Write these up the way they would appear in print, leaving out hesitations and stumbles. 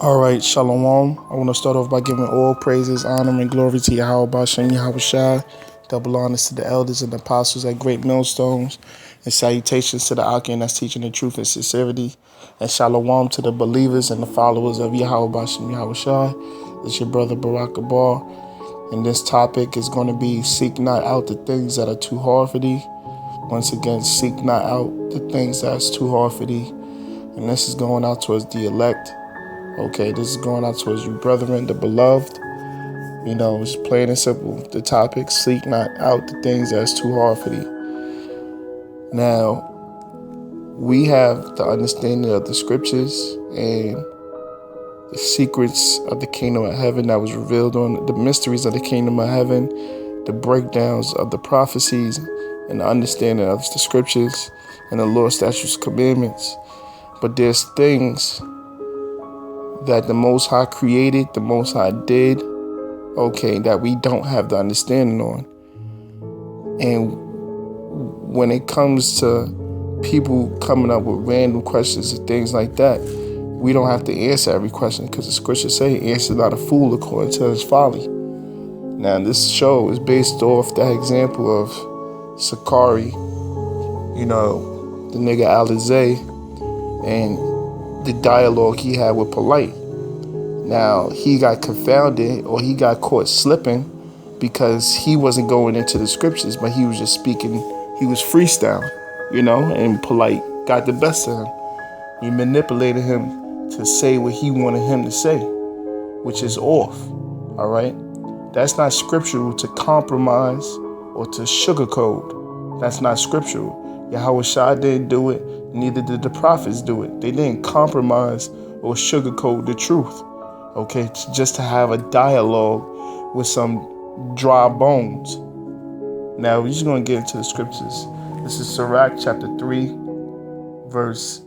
All right, Shalom. I want to start off by giving all praises, honor, and glory to Yahweh Bashem, Yahweh Shai. Double honors to the elders and the apostles at great millstones, and salutations to the Akim that's teaching the truth and sincerity. And Shalom to the believers and the followers of Yahweh Bashem, Yahweh Shai. It's your brother Barak Abar. And this topic is going to be seek not out the things that are too hard for thee. Once again, seek not out the things that's too hard for thee. And this is going out towards the elect. Okay, this is going out towards you, brethren, the beloved. You know, it's plain and simple. The topic, seek not out the things that's too hard for thee. Now, we have the understanding of the scriptures and the secrets of the kingdom of heaven that was revealed on the mysteries of the kingdom of heaven, the breakdowns of the prophecies, and the understanding of the scriptures and the Lord's statutes, commandments. But there's things that the Most High created, the Most High did, okay, that we don't have the understanding on. And when it comes to people coming up with random questions and things like that, we don't have to answer every question, because the scriptures say, answer not a fool according to his folly. Now, this show is based off that example of Sakari, you know, the nigga Alize, and the dialogue he had with Polite. Now, he got confounded, or he got caught slipping, because he wasn't going into the scriptures, but he was just speaking. He was freestyling, you know, and Polite got the best of him. He manipulated him to say what he wanted him to say, which is off, all right? That's not scriptural to compromise or to sugarcoat. That's not scriptural. Yahweh Shai didn't do it, neither did the prophets do it. They didn't compromise or sugarcoat the truth, okay, just to have a dialogue with some dry bones. Now, we're just going to get into the scriptures. This is Sirach chapter 3, verse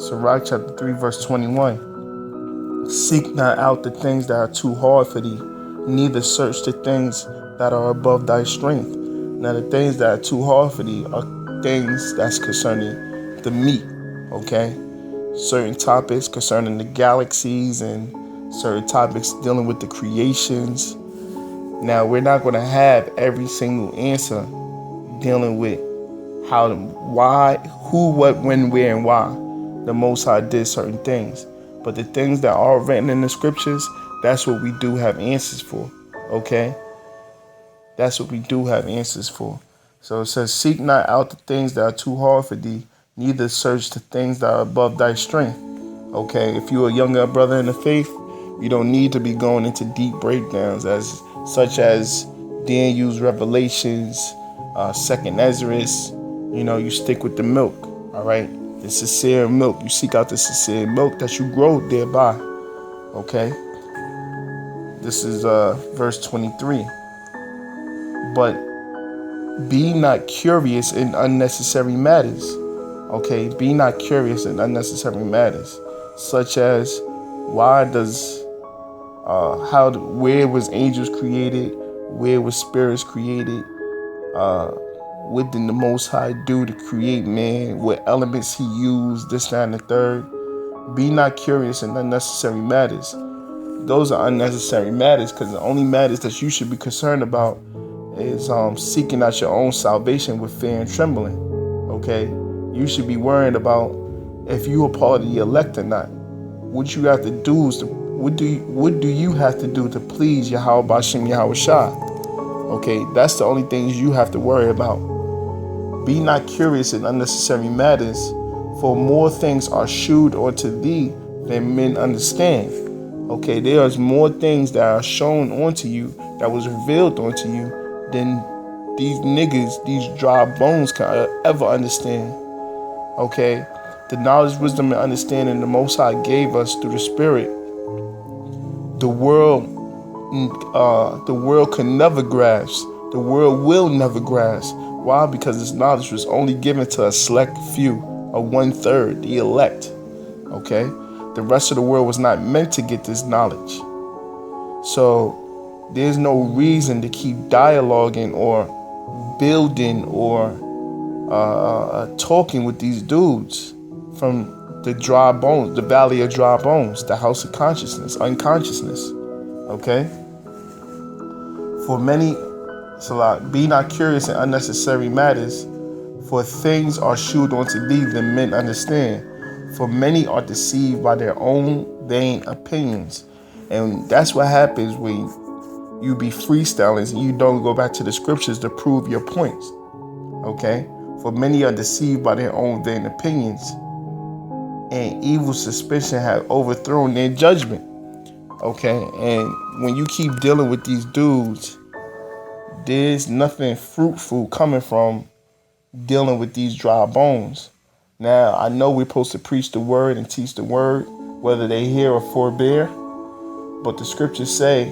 21. Seek not out the things that are too hard for thee, neither search the things that are above thy strength. Now, the things that are too hard for thee are things that's concerning the meat, okay? Certain topics concerning the galaxies and certain topics dealing with the creations. Now, we're not going to have every single answer dealing with how, why, who, what, when, where, and why the Most High did certain things. But the things that are written in the scriptures, that's what we do have answers for, okay? That's what we do have answers for. So it says, seek not out the things that are too hard for thee, neither search the things that are above thy strength. Okay, if you're a younger brother in the faith, you don't need to be going into deep breakdowns such as Daniel's revelations, second Ezra's. You know, you stick with the milk, all right? The sincere milk. You seek out the sincere milk that you grow thereby, okay? This is verse 23. But be not curious in unnecessary matters. Okay, be not curious in unnecessary matters, such as where was angels created, where was spirits created, what did the Most High do to create man, what elements he used, this, that, and the third. Be not curious in unnecessary matters. Those are unnecessary matters, because the only matters that you should be concerned about is seeking out your own salvation with fear and trembling. Okay, you should be worrying about if you are part of the elect or not. What you have to do is what do you have to do to please Yahweh Bashem, Yahweh Shai? Okay, that's the only things you have to worry about. Be not curious in unnecessary matters, for more things are shewed unto thee than men understand. Okay, there's more things that are shown unto you, that was revealed unto you, than these niggas, these dry bones can ever understand. Okay, the knowledge, wisdom, and understanding the Most High gave us through the Spirit, the world can never grasp. The world will never grasp. Why? Because this knowledge was only given to a select few, a 1/3, the elect. Okay, the rest of the world was not meant to get this knowledge. So there's no reason to keep dialoguing or building or talking with these dudes from the dry bones, the valley of dry bones, the house of consciousness, unconsciousness. Okay? For many, be not curious in unnecessary matters, for things are shewed unto thee that men understand. For many are deceived by their own vain opinions. And that's what happens when you be freestyling and you don't go back to the scriptures to prove your points. Okay? For many are deceived by their own vain opinions, and evil suspicion have overthrown their judgment. Okay? And when you keep dealing with these dudes, there's nothing fruitful coming from dealing with these dry bones. Now, I know we're supposed to preach the word and teach the word, whether they hear or forbear, but the scriptures say,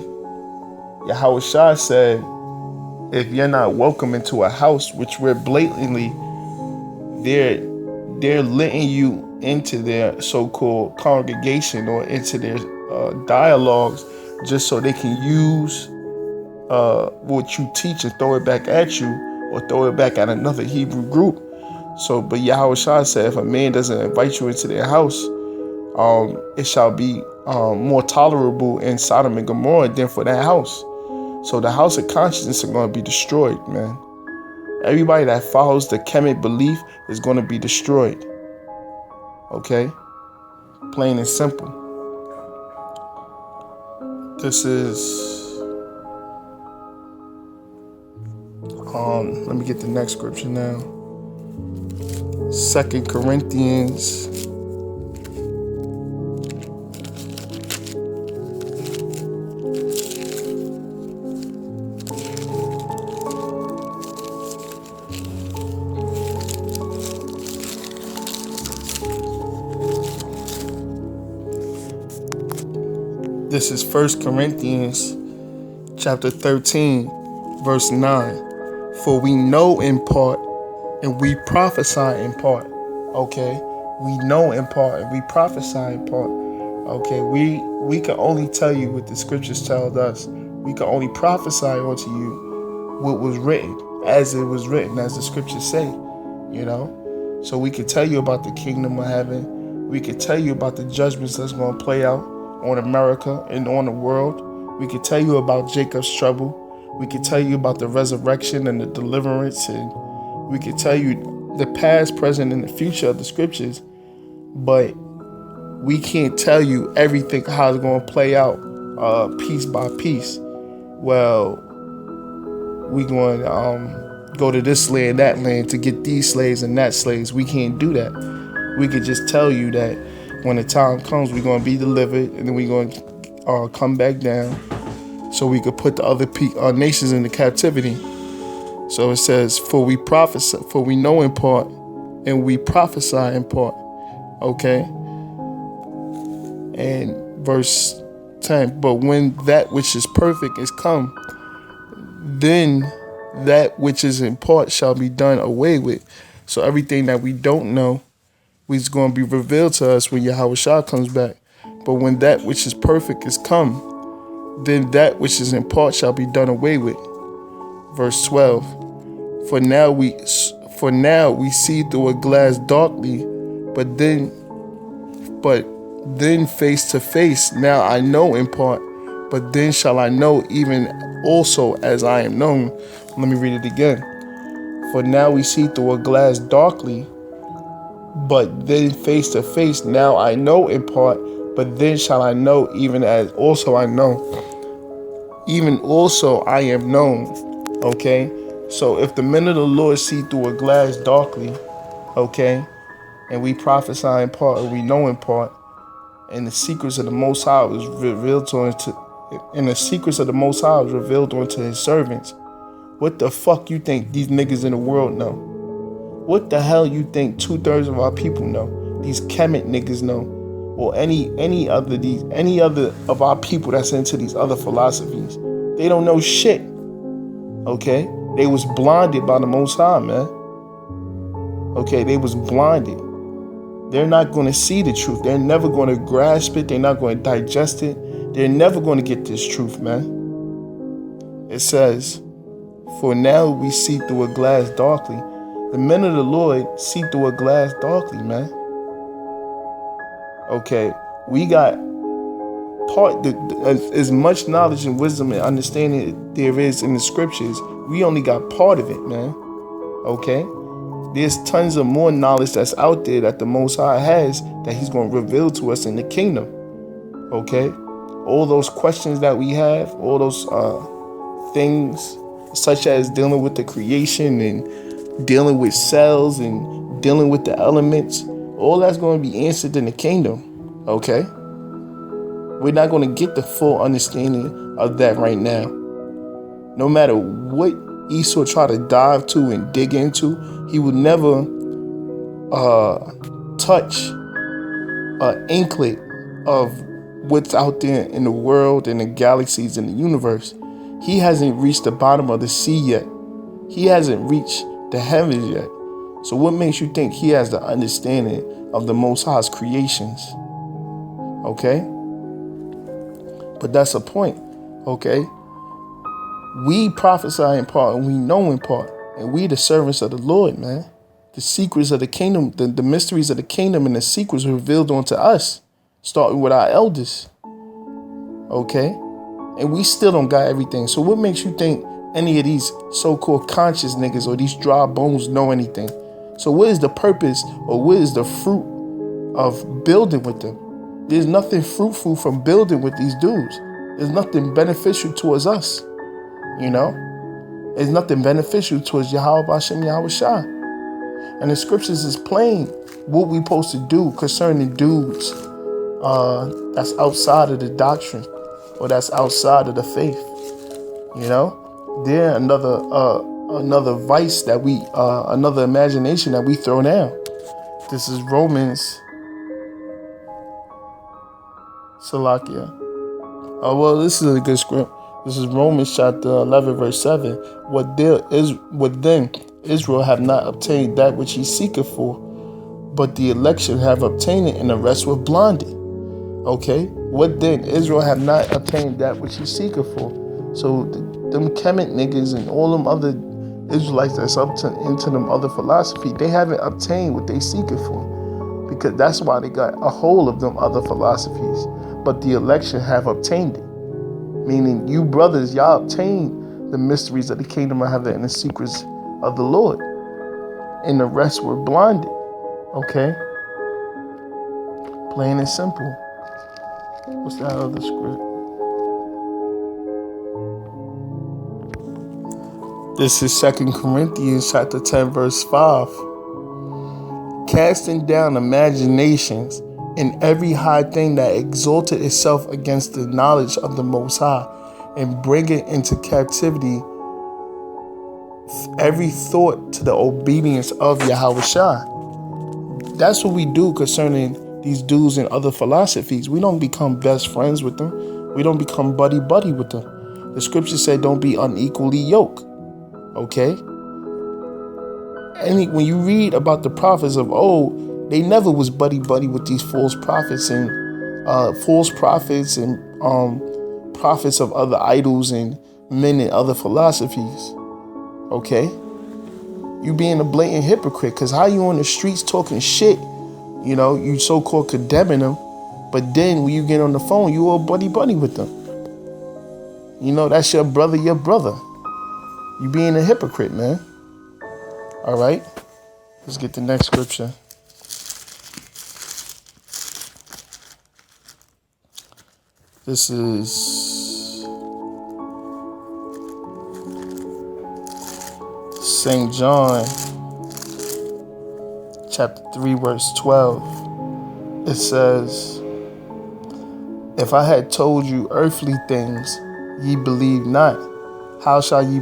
Yahweh Shah said, if you're not welcome into a house, which we're blatantly, they're letting you into their so-called congregation or into their dialogues just so they can use what you teach and throw it back at you or throw it back at another Hebrew group. So, but Yahweh Shah said, if a man doesn't invite you into their house, it shall be more tolerable in Sodom and Gomorrah than for that house. So the house of consciousness is going to be destroyed, man. Everybody that follows the Kemet belief is going to be destroyed. Okay? Plain and simple. This is... let me get the next scripture now. 2 Corinthians. This is 1 Corinthians chapter 13, verse 9. For we know in part and we prophesy in part. Okay? We know in part and we prophesy in part. Okay? We can only tell you what the scriptures tell us. We can only prophesy unto you what was written, as it was written, as the scriptures say. You know? So we can tell you about the kingdom of heaven. We can tell you about the judgments that's going to play out on America and on the world. We can tell you about Jacob's trouble. We can tell you about the resurrection and the deliverance, and we can tell you the past, present, and the future of the scriptures, but we can't tell you everything, how it's going to play out piece by piece. Well, we're going to go to this land, that land to get these slaves and that slaves. We can't do that. We could just tell you that when the time comes, we're going to be delivered, and then we're going to come back down so we could put the other nations into captivity. So it says, for we prophesy, for we know in part, and we prophesy in part. Okay? And verse 10, but when that which is perfect is come, then that which is in part shall be done away with. So everything that we don't know is going to be revealed to us when Yahweh Shah comes back. But when that which is perfect is come, then that which is in part shall be done away with. Verse 12. For now we see through a glass darkly, but then face to face. Now I know in part, but then shall I know even also as I am known. Let me read it again. For now we see through a glass darkly, but then face to face. Now I know in part, but then shall I know even as also I know. Even also I am known. Okay? So if the men of the Lord see through a glass darkly, okay, and we prophesy in part and we know in part, and the secrets of the Most High was revealed unto his servants, what the fuck you think these niggas in the world know? What the hell you think 2/3 of our people know? These Kemet niggas know, or any other of our people that's into these other philosophies. They don't know shit. Okay? They was blinded by the Most High, man. Okay, they was blinded. They're not going to see the truth. They're never going to grasp it. They're not going to digest it. They're never going to get this truth, man. It says, for now we see through a glass darkly. The men of the Lord see through a glass darkly, man. Okay, we got as much knowledge and wisdom and understanding there is in the scriptures. We only got part of it, man. Okay, there's tons of more knowledge that's out there that the Most High has that He's going to reveal to us in the kingdom. Okay, all those questions that we have, all those things such as dealing with the creation and dealing with cells and dealing with the elements, all that's going to be answered in the kingdom. Okay, we're not going to get the full understanding of that right now. No matter what Esau try to dive to and dig into, he would never touch an inklet of what's out there in the world and the galaxies and the universe. He hasn't reached the bottom of the sea yet. He hasn't reached the heavens yet. So what makes you think he has the understanding of the Most High's creations? Okay? But that's a point. Okay? We prophesy in part and we know in part. And we the servants of the Lord, man. The secrets of the kingdom, the mysteries of the kingdom and the secrets revealed unto us. Starting with our elders. Okay? And we still don't got everything. So what makes you think any of these so-called conscious niggas or these dry bones know anything? So what is the purpose or what is the fruit of building with them? There's nothing fruitful from building with these dudes. There's nothing beneficial towards us. You know? There's nothing beneficial towards Yahweh Bashem Yahweh Shah. And the scriptures is plain what we supposed to do concerning dudes that's outside of the doctrine or that's outside of the faith. You know? They're another vice that we, another imagination that we throw down. This is Romans, Salakia. Oh, well, this is a good script. This is Romans chapter 11, verse 7. What then Israel have not obtained that which he seeketh for, but the election have obtained it, and the rest were blinded. Okay? What then Israel have not obtained that which he seeketh for. So them Kemet niggas and all them other Israelites that's into them other philosophy, they haven't obtained what they seeketh for. Because that's why they got a hold of them other philosophies. But the election have obtained it. Meaning you brothers, y'all obtained the mysteries of the kingdom of heaven and the secrets of the Lord. And the rest were blinded. Okay? Plain and simple. What's that other script? This is 2 Corinthians chapter 10, verse 5. Casting down imaginations and every high thing that exalted itself against the knowledge of the Most High, and bringing into captivity every thought to the obedience of Yahweh Shah. That's what we do concerning these dudes and other philosophies. We don't become best friends with them. We don't become buddy-buddy with them. The scriptures say don't be unequally yoked. Okay? When you read about the prophets of old, they never was buddy-buddy with these false prophets and prophets of other idols and men and other philosophies. Okay? You being a blatant hypocrite, because how you on the streets talking shit, you know, you so-called condemning them, but then when you get on the phone, you all buddy-buddy with them. You know, that's your brother. You being a hypocrite, man. All right? Let's get the next scripture. This is St. John, chapter 3, verse 12. It says, if I had told you earthly things, ye believe not. How shall ye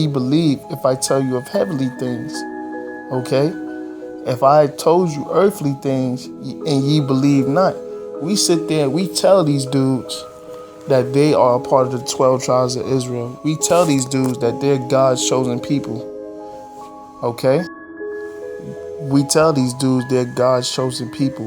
believe if I tell you of heavenly things? Okay? If I had told you earthly things and ye believe not. We sit there and we tell these dudes that they are a part of the 12 tribes of Israel. We tell these dudes that they're God's chosen people. Okay? We tell these dudes they're God's chosen people.